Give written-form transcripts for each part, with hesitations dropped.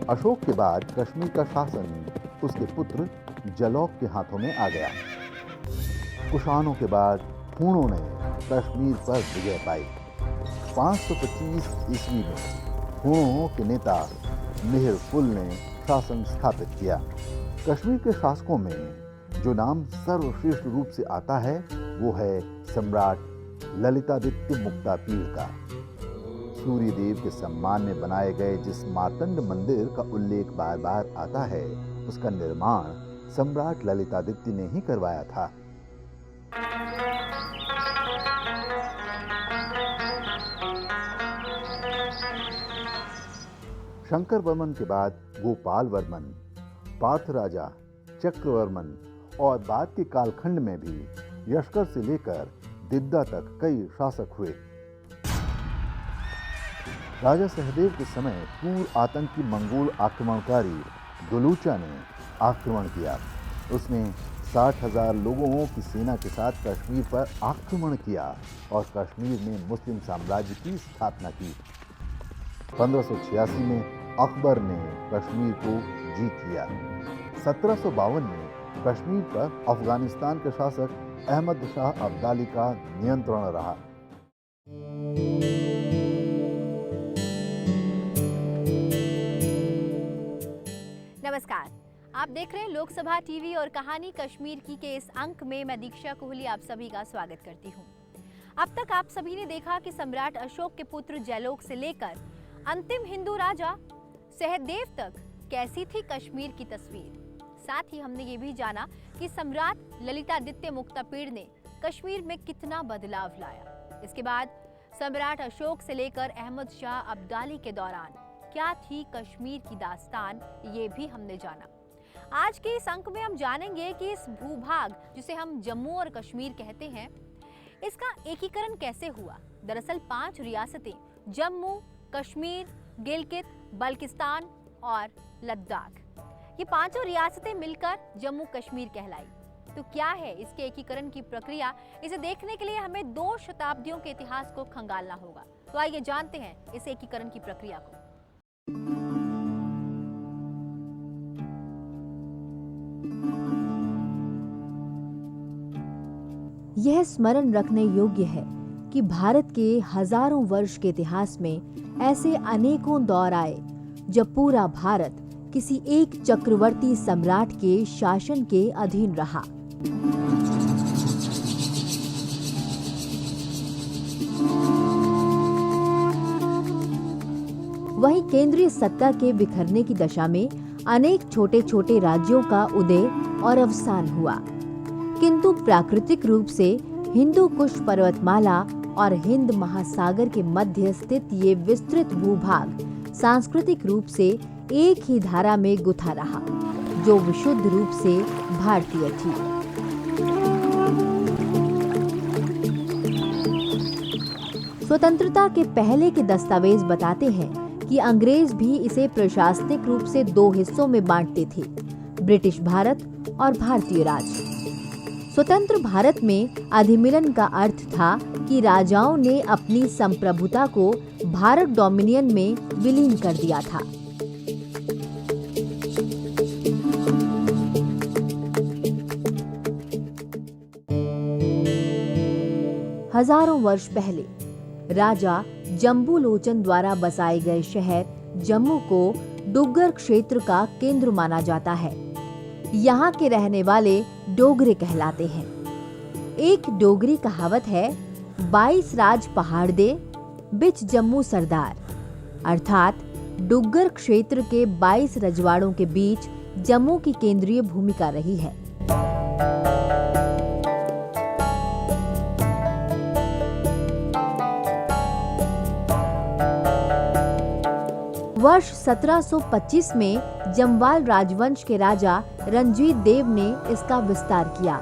अशोक के बाद कश्मीर का शासन उसके पुत्र जलौक के हाथों में आ गया। कुषाणों के बाद हूणों ने कश्मीर पर विजय पाई। 525 ईस्वी में हूणों के नेता मिहिरकुल ने शासन स्थापित किया। कश्मीर के शासकों में जो नाम सर्वश्रेष्ठ रूप से आता है वो है सम्राट ललितादित्य मुक्तापीड़ का। सूर्य देव के सम्मान में बनाए गए जिस मार्तंड मंदिर का उल्लेख बार बार आता है उसका निर्माण सम्राट ललितादित्य ने ही करवाया था। शंकर वर्मन के बाद गोपाल वर्मन, पार्थ राजा, चक्रवर्मन और बाद के कालखंड में भी यशकर से लेकर दिद्दा तक कई शासक हुए। राजा सहदेव के समय पूर्व आतंकी मंगोल आक्रमणकारी दुलूचा ने आक्रमण किया। उसने 60,000 लोगों की सेना के साथ कश्मीर पर आक्रमण किया और कश्मीर में मुस्लिम साम्राज्य की स्थापना की। 1586 में अकबर ने कश्मीर को जीत लिया। 1752 में कश्मीर पर अफगानिस्तान के शासक अहमद शाह अब्दाली का नियंत्रण रहा। नमस्कार, आप देख रहे हैं लोकसभा टीवी और कहानी कश्मीर की के इस अंक में मैं दीक्षा कोहली आप सभी का स्वागत करती हूं। अब तक आप सभी ने देखा कि सम्राट अशोक के पुत्र जैलोक से लेकर अंतिम हिंदू राजा सहदेव तक कैसी थी कश्मीर की तस्वीर। साथ ही हमने ये भी जाना कि सम्राट ललितादित्य मुक्तापीड़ ने कश्मीर में कितना बदलाव लाया। इसके बाद सम्राट अशोक से लेकर अहमद शाह अब्दाली के दौरान क्या थी कश्मीर की दास्तान, ये भी हमने जाना। आज के इस अंक में हम जानेंगे कि इस भूभाग जिसे हम जम्मू और कश्मीर कहते हैं, इसका एकीकरण कैसे हुआ। दरअसल 5 रियासतें जम्मू, कश्मीर, गिलगित, बल्किस्तान और लद्दाख, ये 5 रियासतें मिलकर जम्मू कश्मीर कहलाई। तो क्या है इसके एकीकरण की प्रक्रिया, इसे देखने के लिए हमें 2 शताब्दियों के इतिहास को खंगालना होगा। तो आइए जानते हैं इस एकीकरण की प्रक्रिया को। यह स्मरण रखने योग्य है कि भारत के हजारों वर्ष के इतिहास में ऐसे अनेकों दौर आए जब पूरा भारत किसी एक चक्रवर्ती सम्राट के शासन के अधीन रहा। वहीं केंद्रीय सत्ता के बिखरने की दशा में अनेक छोटे छोटे राज्यों का उदय और अवसान हुआ, किंतु प्राकृतिक रूप से हिंदू कुश पर्वतमाला और हिंद महासागर के मध्य स्थित ये विस्तृत भूभाग सांस्कृतिक रूप से एक ही धारा में गुथा रहा, जो विशुद्ध रूप से भारतीय थी। स्वतंत्रता के पहले के दस्तावेज बताते हैं कि अंग्रेज भी इसे प्रशासनिक रूप से 2 हिस्सों में बांटते थे, ब्रिटिश भारत और भारतीय राज। स्वतंत्र भारत में अधिमिलन का अर्थ था कि राजाओं ने अपनी संप्रभुता को भारत डोमिनियन में विलीन कर दिया था। हजारों वर्ष पहले राजा जम्बूलोचन द्वारा बसाए गए शहर जम्मू को डुग्गर क्षेत्र का केंद्र माना जाता है। यहाँ के रहने वाले डोगरे कहलाते हैं। एक डोगरी कहावत है, 22 राज पहाड़ दे बिच जम्मू सरदार, अर्थात डुग्गर क्षेत्र के 22 रजवाड़ों के बीच जम्मू की केंद्रीय भूमिका रही है। वर्ष 1725 में जमवाल राजवंश के राजा रणजीत देव ने इसका विस्तार किया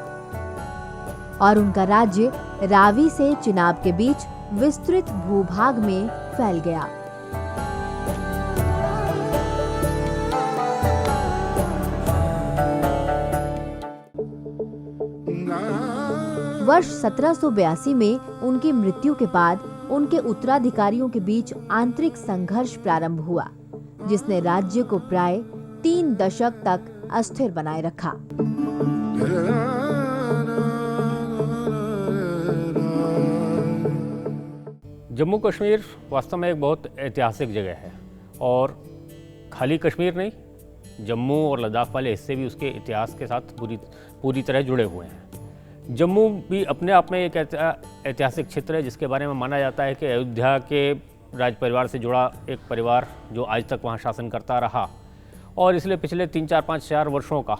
और उनका राज्य रावी से चिनाब के बीच विस्तृत भूभाग में फैल गया। वर्ष 1782 में उनकी मृत्यु के बाद उनके उत्तराधिकारियों के बीच आंतरिक संघर्ष प्रारंभ हुआ। जिसने राज्य को प्राय 3 दशक तक अस्थिर बनाए रखा। जम्मू कश्मीर वास्तव में एक बहुत ऐतिहासिक जगह है और खाली कश्मीर नहीं, जम्मू और लद्दाख वाले हिस्से भी उसके इतिहास के साथ पूरी तरह जुड़े हुए हैं। जम्मू भी अपने आप में एक ऐतिहासिक क्षेत्र है जिसके बारे में माना जाता है कि अयोध्या के राज परिवार से जुड़ा एक परिवार जो आज तक वहाँ शासन करता रहा और इसलिए पिछले 3, 4, 5, 4 वर्षों का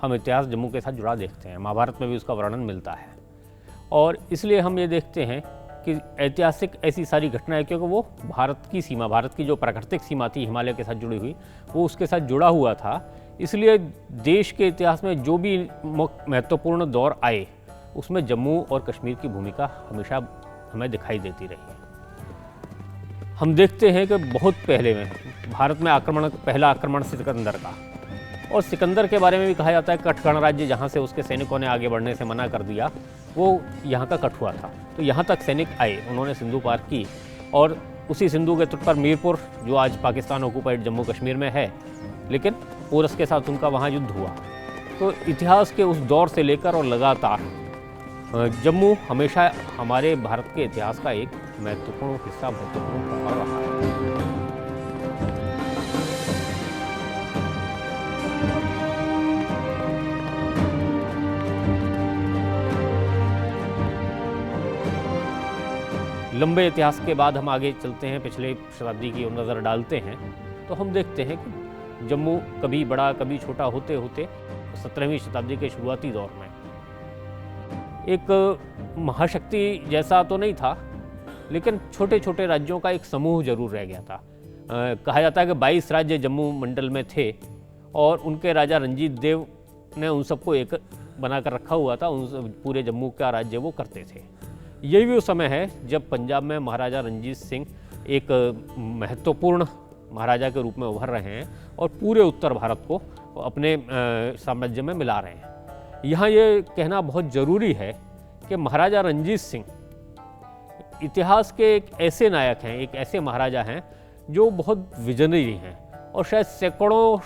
हम इतिहास जम्मू के साथ जुड़ा देखते हैं। महाभारत में भी उसका वर्णन मिलता है और इसलिए हम ये देखते हैं कि ऐतिहासिक ऐसी सारी घटनाएं, क्योंकि वो भारत की सीमा, भारत की जो प्राकृतिक सीमा थी हिमालय के साथ जुड़ी हुई, वो उसके साथ जुड़ा हुआ था। इसलिए देश के इतिहास में जो भी महत्वपूर्ण दौर आए उसमें जम्मू और कश्मीर की भूमिका हमेशा हमें दिखाई देती रही है। हम देखते हैं कि बहुत पहले में भारत में पहला आक्रमण सिकंदर का, और सिकंदर के बारे में भी कहा जाता है कठ गणराज्य जहाँ से उसके सैनिकों ने आगे बढ़ने से मना कर दिया, वो यहाँ का कठुआ था। तो यहाँ तक सैनिक आए, उन्होंने सिंधु पार की और उसी सिंधु के तट पर मीरपुर, जो आज पाकिस्तान ऑक्युपाइड जम्मू कश्मीर में है, लेकिन पोरस के साथ उनका वहाँ युद्ध हुआ। तो इतिहास के उस दौर से लेकर और लगातार जम्मू हमेशा हमारे भारत के इतिहास का एक महत्वपूर्ण हिस्सा, महत्वपूर्ण प्रभाव रहा है। लंबे इतिहास के बाद हम आगे चलते हैं, पिछले शताब्दी की नज़र डालते हैं, तो हम देखते हैं कि जम्मू कभी बड़ा कभी छोटा होते होते 17वीं शताब्दी के शुरुआती दौर में एक महाशक्ति जैसा तो नहीं था, लेकिन छोटे छोटे राज्यों का एक समूह जरूर रह गया था। कहा जाता है कि 22 राज्य जम्मू मंडल में थे और उनके राजा रंजीत देव ने उन सबको एक बनाकर रखा हुआ था, उन पूरे जम्मू का राज्य वो करते थे। यही भी वो समय है जब पंजाब में महाराजा रंजीत सिंह एक महत्वपूर्ण महाराजा के रूप में उभर रहे हैं और पूरे उत्तर भारत को अपने साम्राज्य में मिला रहे हैं। यहाँ ये कहना बहुत ज़रूरी है कि महाराजा रंजीत सिंह इतिहास के एक ऐसे नायक हैं, एक ऐसे महाराजा हैं जो बहुत विजनरी हैं और शायद सैकड़ों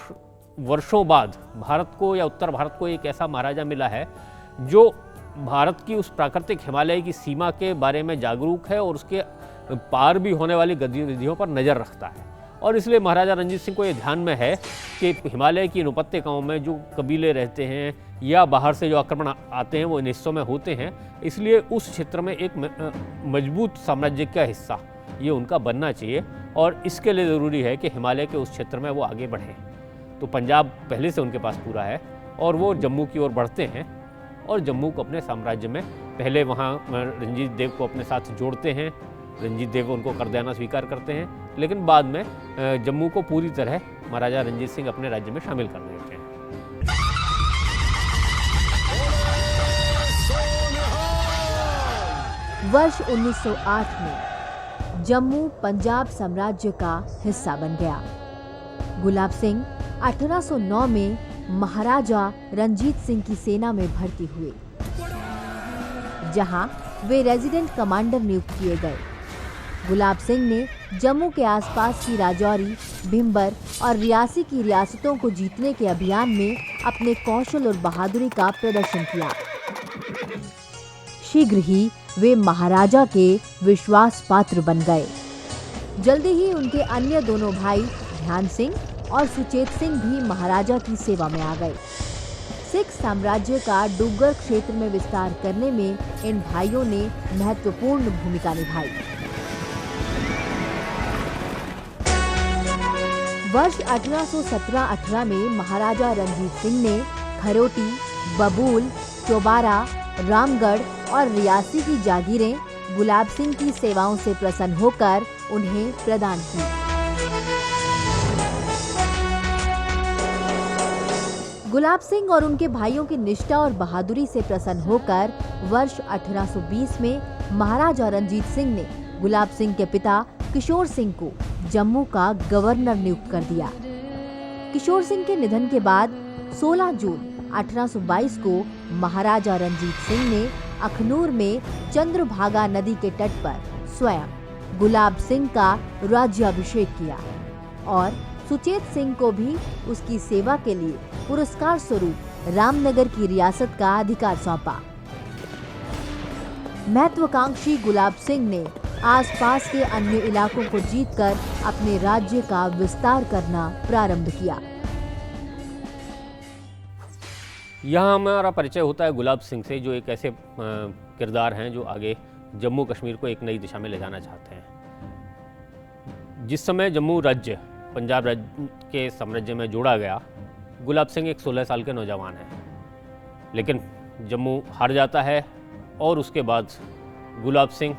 वर्षों बाद भारत को या उत्तर भारत को एक ऐसा महाराजा मिला है जो भारत की उस प्राकृतिक हिमालय की सीमा के बारे में जागरूक है और उसके पार भी होने वाली गतिविधियों पर नज़र रखता है। और इसलिए महाराजा रंजीत सिंह को ये ध्यान में है कि हिमालय की इन उपत्यकाओं में जो कबीले रहते हैं या बाहर से जो आक्रमण आते हैं वो इन हिस्सों में होते हैं, इसलिए उस क्षेत्र में एक मजबूत साम्राज्य का हिस्सा ये उनका बनना चाहिए और इसके लिए ज़रूरी है कि हिमालय के उस क्षेत्र में वो आगे बढ़ें। तो पंजाब पहले से उनके पास पूरा है और वो जम्मू की ओर बढ़ते हैं और जम्मू को अपने साम्राज्य में पहले वहाँ रंजीत देव को अपने साथ जोड़ते हैं। रंजीत देव उनको कर देना स्वीकार करते हैं, लेकिन बाद में जम्मू को पूरी तरह महाराजा रंजीत सिंह अपने राज्य में शामिल कर देते हैं। वर्ष 1908 में जम्मू पंजाब साम्राज्य का हिस्सा बन गया। गुलाब सिंह 1809 में महाराजा रंजीत सिंह की सेना में भर्ती हुए, जहां वे रेजिडेंट कमांडर नियुक्त किए गए। गुलाब सिंह ने जम्मू के आसपास की राजौरी, भिंबर और रियासी की रियासतों को जीतने के अभियान में अपने कौशल और बहादुरी का प्रदर्शन किया। शीघ्र ही वे महाराजा के विश्वास पात्र बन गए। जल्दी ही उनके अन्य दोनों भाई ध्यान सिंह और सुचेत सिंह भी महाराजा की सेवा में आ गए। सिख साम्राज्य का डुग्गर क्षेत्र में विस्तार करने में इन भाइयों ने महत्वपूर्ण भूमिका निभाई। वर्ष 1817-18 में महाराजा रंजीत सिंह ने खरोटी, बबूल, चौबारा, रामगढ़ और रियासी की जागीरें गुलाब सिंह की सेवाओं से प्रसन्न होकर उन्हें प्रदान की। गुलाब सिंह और उनके भाइयों की निष्ठा और बहादुरी से प्रसन्न होकर वर्ष 1820 में महाराजा रंजीत सिंह ने गुलाब सिंह के पिता किशोर सिंह को जम्मू का गवर्नर नियुक्त कर दिया। किशोर सिंह के निधन के बाद 16 जून 1822 को महाराजा रंजीत सिंह ने अखनूर में चंद्रभागा नदी के तट पर स्वयं गुलाब सिंह का राज्याभिषेक किया और सुचेत सिंह को भी उसकी सेवा के लिए पुरस्कार स्वरूप रामनगर की रियासत का अधिकार सौंपा। महत्वाकांक्षी गुलाब सिंह ने आसपास के अन्य इलाकों को जीतकर अपने राज्य का विस्तार करना प्रारंभ किया। यहाँ हमारा परिचय होता है गुलाब सिंह से, जो एक ऐसे किरदार हैं जो आगे जम्मू कश्मीर को एक नई दिशा में ले जाना चाहते हैं। जिस समय जम्मू राज्य पंजाब राज्य के साम्राज्य में जोड़ा गया, गुलाब सिंह एक 16 साल के नौजवान हैं, लेकिन जम्मू हार जाता है और उसके बाद गुलाब सिंह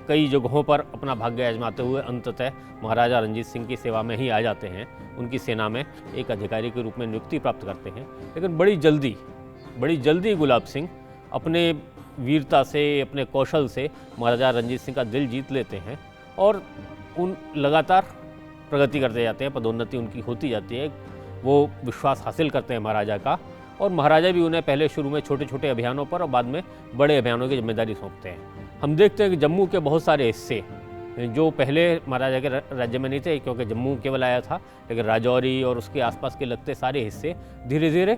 कई जगहों पर अपना भाग्य आजमाते हुए अंततः महाराजा रंजीत सिंह की सेवा में ही आ जाते हैं। उनकी सेना में एक अधिकारी के रूप में नियुक्ति प्राप्त करते हैं। लेकिन बड़ी जल्दी गुलाब सिंह अपने वीरता से, अपने कौशल से महाराजा रंजीत सिंह का दिल जीत लेते हैं और उन लगातार प्रगति करते जाते हैं, पदोन्नति उनकी होती जाती है। वो विश्वास हासिल करते हैं महाराजा का, और महाराजा भी उन्हें पहले शुरू में छोटे छोटे अभियानों पर और बाद में बड़े अभियानों की जिम्मेदारी सौंपते हैं। हम देखते हैं कि जम्मू के बहुत सारे हिस्से जो पहले महाराजा के राज्य में नहीं थे, क्योंकि जम्मू केवल आया था, लेकिन राजौरी और उसके आसपास के लगते सारे हिस्से धीरे धीरे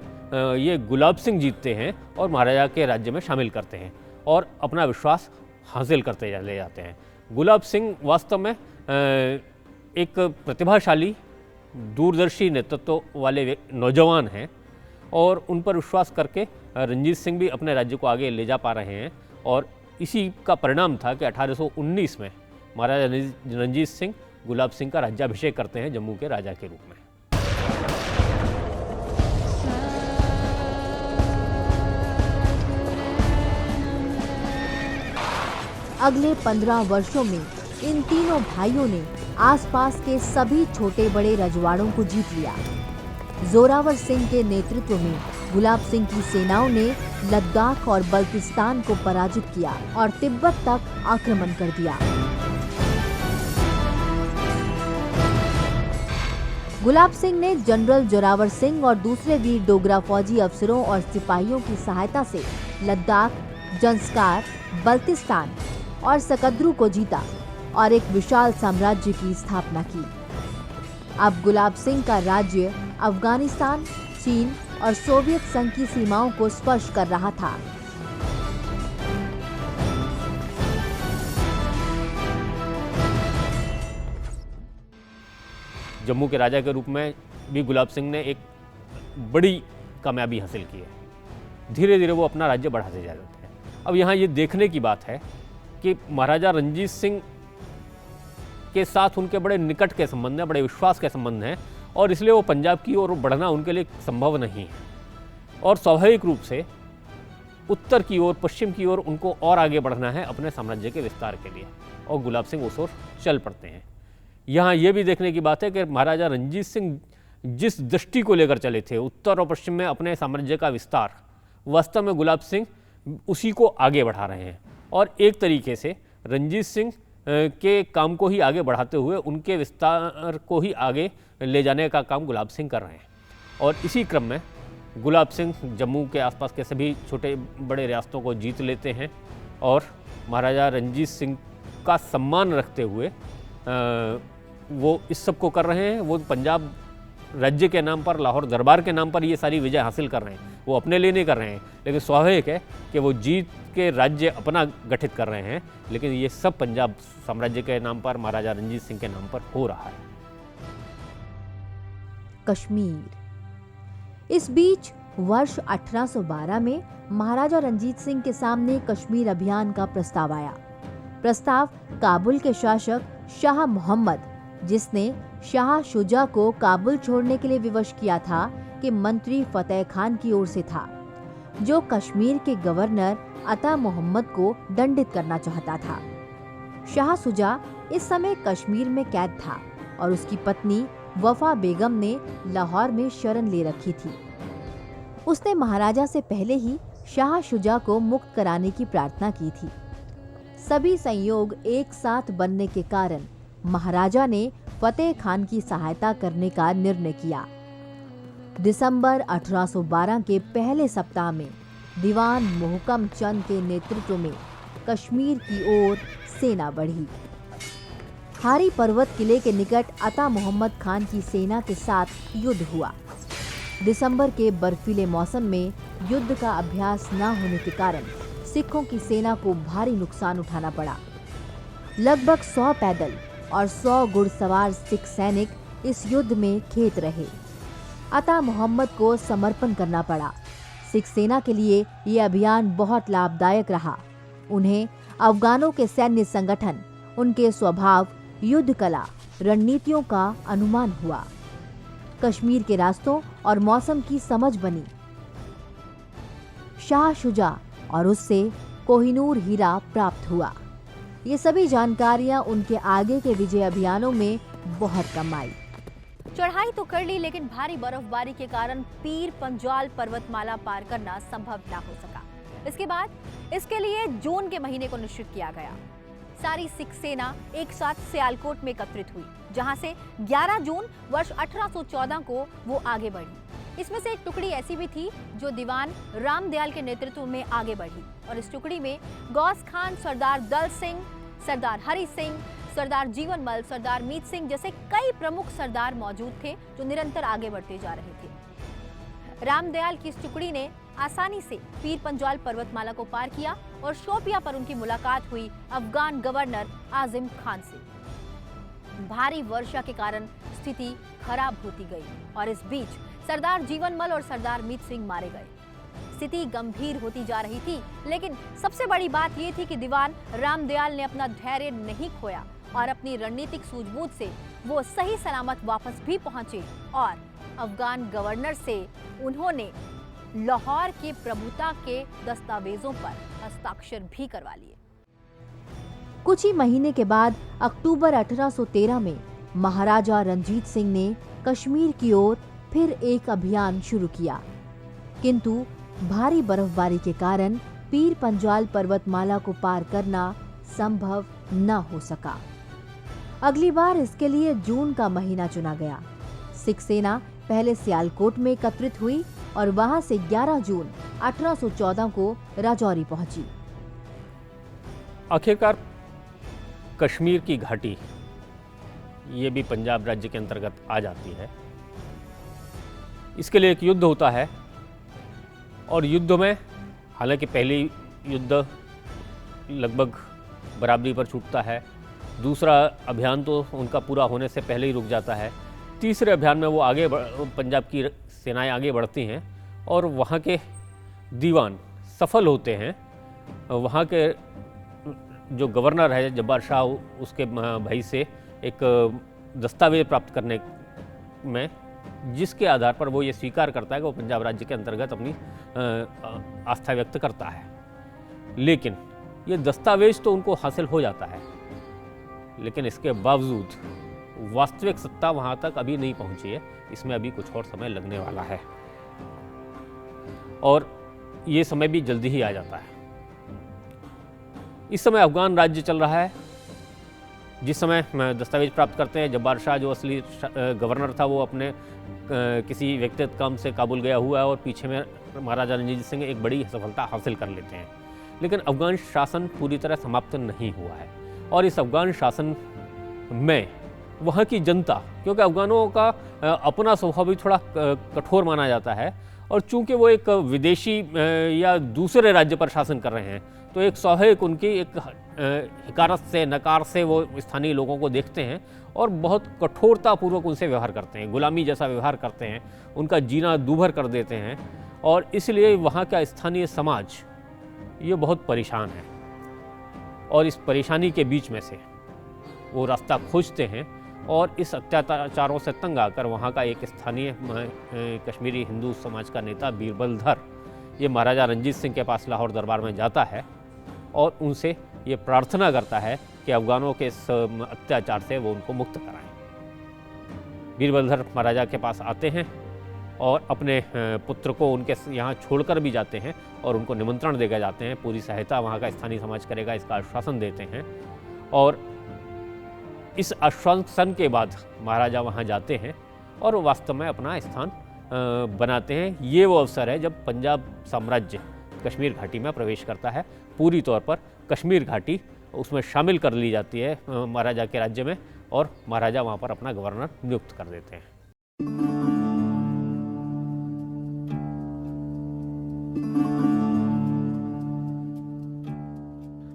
ये गुलाब सिंह जीतते हैं और महाराजा के राज्य में शामिल करते हैं और अपना विश्वास हासिल करते ले जाते हैं। गुलाब सिंह वास्तव में एक प्रतिभाशाली, दूरदर्शी नेतृत्व वाले नौजवान हैं और उन पर विश्वास करके रंजीत सिंह भी अपने राज्य को आगे ले जा पा रहे हैं। और इसी का परिणाम था कि 1819 में महाराजा रंजीत सिंह गुलाब सिंह का राज्याभिषेक करते हैं जम्मू के राजा के रूप में। अगले 15 वर्षों में इन तीनों भाइयों ने आसपास के सभी छोटे बड़े रजवाड़ों को जीत लिया। जोरावर सिंह के नेतृत्व में गुलाब सिंह की सेनाओं ने लद्दाख और बल्तिस्तान को पराजित किया और तिब्बत तक आक्रमण कर दिया। गुलाब सिंह ने जनरल जोरावर सिंह और दूसरे वीर डोगरा फौजी अफसरों और सिपाहियों की सहायता से लद्दाख, जंस्कार, बल्तिस्तान और सकद्रू को जीता और एक विशाल साम्राज्य की स्थापना की। अब गुलाब सिंह का राज्य अफगानिस्तान, चीन और सोवियत संघ की सीमाओं को स्पर्श कर रहा था। जम्मू के राजा के रूप में भी गुलाब सिंह ने एक बड़ी कामयाबी हासिल की है। धीरे धीरे वो अपना राज्य बढ़ाते जा रहे हैं। अब यहाँ ये देखने की बात है कि महाराजा रंजीत सिंह के साथ उनके बड़े निकट के संबंध हैं, बड़े विश्वास के संबंध हैं, और इसलिए वो पंजाब की ओर बढ़ना उनके लिए संभव नहीं है। और स्वाभाविक रूप से उत्तर की ओर, पश्चिम की ओर उनको और आगे बढ़ना है अपने साम्राज्य के विस्तार के लिए, और गुलाब सिंह उस ओर चल पड़ते हैं। यहाँ ये भी देखने की बात है कि महाराजा रंजीत सिंह जिस दृष्टि को लेकर चले थे, उत्तर और पश्चिम में अपने साम्राज्य का विस्तार, वास्तव में गुलाब सिंह उसी को आगे बढ़ा रहे हैं। और एक तरीके से रंजीत सिंह के काम को ही आगे बढ़ाते हुए उनके विस्तार को ही आगे ले जाने का काम गुलाब सिंह कर रहे हैं। और इसी क्रम में गुलाब सिंह जम्मू के आसपास के सभी छोटे बड़े रियासतों को जीत लेते हैं और महाराजा रंजीत सिंह का सम्मान रखते हुए वो इस सब को कर रहे हैं। वो पंजाब राज्य के नाम पर, लाहौर दरबार के नाम पर ये सारी विजय हासिल कर रहे हैं। वो अपने लिए नहीं कर रहे हैं, लेकिन स्वाभाविक है कि वो जीत के राज्य अपना गठित कर रहे हैं, लेकिन ये सब पंजाब साम्राज्य के नाम पर, महाराजा रंजीत सिंह के नाम पर हो रहा है। कश्मीर। इस बीच वर्ष 1812 में महाराजा रंजीत सिंह के सामने कश्मीर अभियान का प्रस्ताव आया। प्रस्ताव काबुल के शासक शाह मोहम्मद, जिसने शाह शुजा को काबुल छोड़ने के लिए विवश किया था, कि मंत्री फतेह खान की ओर से था, जो कश्मीर के गवर्नर अता मोहम्मद को दंडित करना चाहता था। शाह शुजा इस समय कश्मीर में कैद था और उसकी पत्नी वफा बेगम ने लाहौर में शरण ले रखी थी। उसने महाराजा से पहले ही शाह शुजा को मुक्त कराने की प्रार्थना की थी। सभी संयोग एक साथ बनने के कारण महाराजा ने फतेह खान की सहायता करने का निर्णय किया। दिसंबर 1812 के पहले सप्ताह में दीवान मोहकम चंद के नेतृत्व में कश्मीर की ओर सेना बढ़ी। हारी पर्वत किले के निकट अता मोहम्मद खान की सेना के साथ युद्ध हुआ। दिसंबर के बर्फीले मौसम में युद्ध का अभ्यास न होने के कारण सिखों की सेना को भारी नुकसान उठाना पड़ा। लगभग 100 पैदल और 100 घुड़सवार सिख सैनिक इस युद्ध में खेत रहे। अता मोहम्मद को समर्पण करना पड़ा। सिख सेना के लिए ये अभियान बहुत लाभदायक रहा। उन्हें अफगानों के सैन्य संगठन, उनके स्वभाव, युद्ध कला, रणनीतियों का अनुमान हुआ। कश्मीर के रास्तों और मौसम की समझ बनी। शाह शुजा और उससे कोहिनूर हीरा प्राप्त हुआ। ये सभी जानकारियां उनके आगे के विजय अभियानों में बहुत कम आई। चढ़ाई तो कर ली, लेकिन भारी बर्फबारी के कारण पीर पंजाल पर्वतमाला पार करना संभव ना हो सका। इसके बाद इसके लिए जून के महीने को निश्चित किया गया। सारी सिख सेना एक साथ सियालकोट में एकत्रित हुई, जहां से 11 जून वर्ष 1814 को वो आगे बढ़ी। इसमें से एक टुकड़ी ऐसी भी थी जो दीवान रामदयाल के नेतृत्व में आगे बढ़ी, और इस टुकड़ी में गौस खान, सरदार दल सिंह, सरदार हरि सिंह, सरदार जीवनमल, सरदार मीत सिंह जैसे कई प्रमुख सरदार मौजूद थे जो निरंतर आगे बढ़ते जा रहे थे। रामदयाल की इस टुकड़ी ने आसानी से पीर पंजाल पर्वतमाला को पार किया और शोपिया पर उनकी मुलाकात हुई अफगान गवर्नर आजिम खान से। भारी वर्षा के कारण स्थिति खराब होती गई और इस बीच सरदार जीवनमल और सरदार मीत सिंह मारे गए। स्थिति गंभीर होती जा रही थी, लेकिन सबसे बड़ी बात यह थी कि दीवान रामदयाल ने अपना धैर्य नहीं खोया और अपनी रणनीतिक सूझबूझ से वो सही सलामत वापस भी पहुंचे और अफगान गवर्नर से उन्होंने लाहौर के प्रभुता के दस्तावेजों पर हस्ताक्षर भी करवा लिए। कुछ ही महीने के बाद अक्टूबर 1813 में महाराजा रंजीत सिंह ने कश्मीर की ओर फिर एक अभियान शुरू किया, किंतु भारी बर्फबारी के कारण पीर पंजाल पर्वतमाला को पार करना संभव न हो सका। अगली बार इसके लिए जून का महीना चुना गया। सिख सेना पहले सियालकोट में एकत्रित हुई और वहां से 11 जून 1814 को राजौरी पहुंची। आखिरकार कश्मीर की घाटी ये भी पंजाब राज्य के अंतर्गत आ जाती है। इसके लिए एक युद्ध होता है और युद्ध में हालांकि पहली युद्ध लगभग बराबरी पर छूटता है, दूसरा अभियान तो उनका पूरा होने से पहले ही रुक जाता है, तीसरे अभियान में वो पंजाब की सेनाएं आगे बढ़ती हैं और वहाँ के दीवान सफल होते हैं। वहाँ के जो गवर्नर है जब्बार शाह, उसके भाई से एक दस्तावेज प्राप्त करने में, जिसके आधार पर वो ये स्वीकार करता है कि वो पंजाब राज्य के अंतर्गत अपनी आस्था व्यक्त करता है। लेकिन ये दस्तावेज तो उनको हासिल हो जाता है, लेकिन इसके बावजूद वास्तविक सत्ता वहाँ तक अभी नहीं पहुँची है। इसमें अभी कुछ और समय लगने वाला है और ये समय भी जल्दी ही आ जाता है। इस समय अफगान राज्य चल रहा है। जिस समय दस्तावेज प्राप्त करते हैं, जब्बार शाह जो असली गवर्नर था वो अपने किसी व्यक्तिगत काम से काबुल गया हुआ है और पीछे में महाराजा रणजीत सिंह एक बड़ी सफलता हासिल कर लेते हैं। लेकिन अफगान शासन पूरी तरह समाप्त नहीं हुआ है और इस अफगान शासन में वहाँ की जनता, क्योंकि अफगानों का अपना स्वभाव भी थोड़ा कठोर माना जाता है और चूंकि वो एक विदेशी या दूसरे राज्य पर शासन कर रहे हैं, तो एक स्वाभाविक उनकी एक हिकारत से, नकार से वो स्थानीय लोगों को देखते हैं और बहुत कठोरतापूर्वक उनसे व्यवहार करते हैं, गुलामी जैसा व्यवहार करते हैं, उनका जीना दूभर कर देते हैं और इसलिए वहाँ का स्थानीय समाज ये बहुत परेशान है। और इस परेशानी के बीच में से वो रास्ता खोजते हैं और इस अत्याचारों से तंग आकर वहाँ का एक स्थानीय कश्मीरी हिंदू समाज का नेता बीरबल धर ये महाराजा रंजीत सिंह के पास लाहौर दरबार में जाता है और उनसे ये प्रार्थना करता है कि अफगानों के इस अत्याचार से वो उनको मुक्त कराएं। बीरबल धर महाराजा के पास आते हैं और अपने पुत्र को उनके यहाँ छोड़कर भी जाते हैं और उनको निमंत्रण देकर जाते हैं। पूरी सहायता वहाँ का स्थानीय समाज करेगा, इसका आश्वासन देते हैं और इस आश्वासन के बाद महाराजा वहाँ जाते हैं और वास्तव में अपना स्थान बनाते हैं। ये वो अवसर है जब पंजाब साम्राज्य कश्मीर घाटी में प्रवेश करता है। पूरी तौर पर कश्मीर घाटी उसमें शामिल कर ली जाती है महाराजा के राज्य में और महाराजा वहाँ पर अपना गवर्नर नियुक्त कर देते हैं।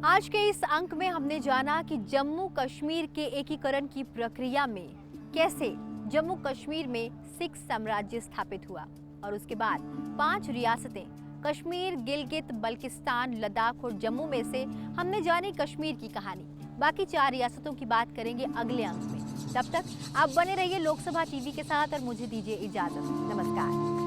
आज के इस अंक में हमने जाना कि जम्मू कश्मीर के एकीकरण की प्रक्रिया में कैसे जम्मू कश्मीर में सिख साम्राज्य स्थापित हुआ और उसके बाद 5 रियासतें कश्मीर, गिलगित, बल्किस्तान, लद्दाख और जम्मू में से हमने जानी कश्मीर की कहानी। बाकी 4 रियासतों की बात करेंगे अगले अंक में। तब तक आप बने रहिए लोकसभा टीवी के साथ और मुझे दीजिए इजाजत। नमस्कार।